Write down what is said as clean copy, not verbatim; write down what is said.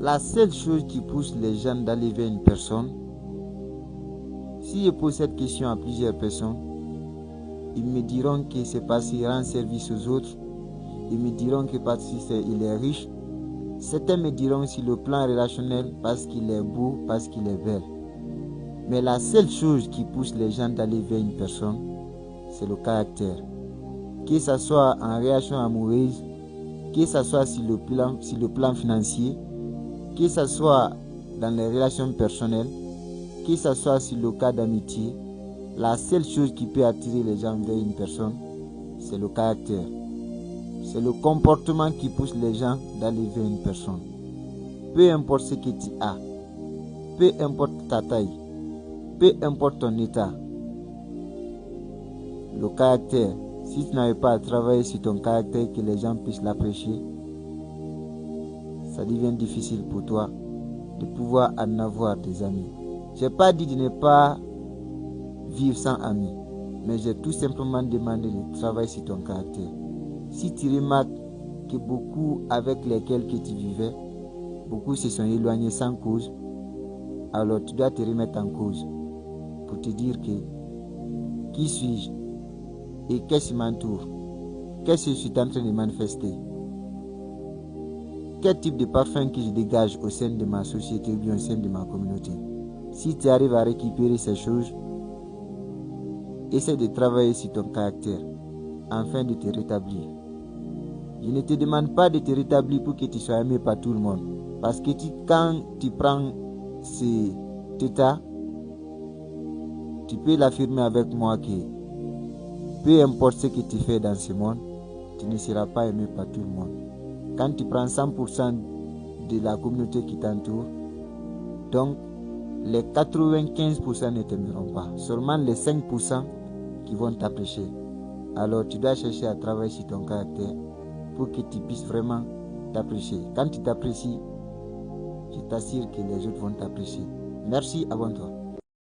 La seule chose qui pousse les gens d'aller vers une personne, si je pose cette question à plusieurs personnes, ils me diront que c'est parce qu'il rend service aux autres, ils me diront que parce qu'il est riche, certains me diront sur le plan relationnel parce qu'il est beau, parce qu'il est belle. Mais la seule chose qui pousse les gens d'aller vers une personne, c'est le caractère. Que ce soit en relation amoureuse, que ce soit sur le plan financier, que ce soit dans les relations personnelles, que ce soit sur le cas d'amitié, la seule chose qui peut attirer les gens vers une personne, c'est le caractère. C'est le comportement qui pousse les gens d'aller vers une personne. Peu importe ce que tu as, peu importe ta taille, peu importe ton état, le caractère, si tu n'arrives pas à travailler sur ton caractère, que les gens puissent l'apprécier, ça devient difficile pour toi de pouvoir en avoir des amis. Je n'ai pas dit de ne pas vivre sans amis, mais j'ai tout simplement demandé de travailler sur ton caractère. Si tu remarques que beaucoup avec lesquels que tu vivais, beaucoup se sont éloignés sans cause, alors tu dois te remettre en cause pour te dire que qui suis-je et qu'est-ce qui m'entoure, qu'est-ce que je suis en train de manifester, quel type de parfum que je dégage au sein de ma société ou bien au sein de ma communauté. Si tu arrives à récupérer ces choses, essaie de travailler sur ton caractère afin de te rétablir. Je ne te demande pas de te rétablir pour que tu sois aimé par tout le monde. Parce que quand tu prends cet état, tu peux l'affirmer avec moi que peu importe ce que tu fais dans ce monde, tu ne seras pas aimé par tout le monde. Quand tu prends 100% de la communauté qui t'entoure, donc les 95% ne t'aimeront pas. Seulement les 5% qui vont t'apprécier. Alors tu dois chercher à travailler sur ton caractère pour que tu puisses vraiment t'apprécier. Quand tu t'apprécies, je t'assure que les autres vont t'apprécier. Merci, abonne-toi.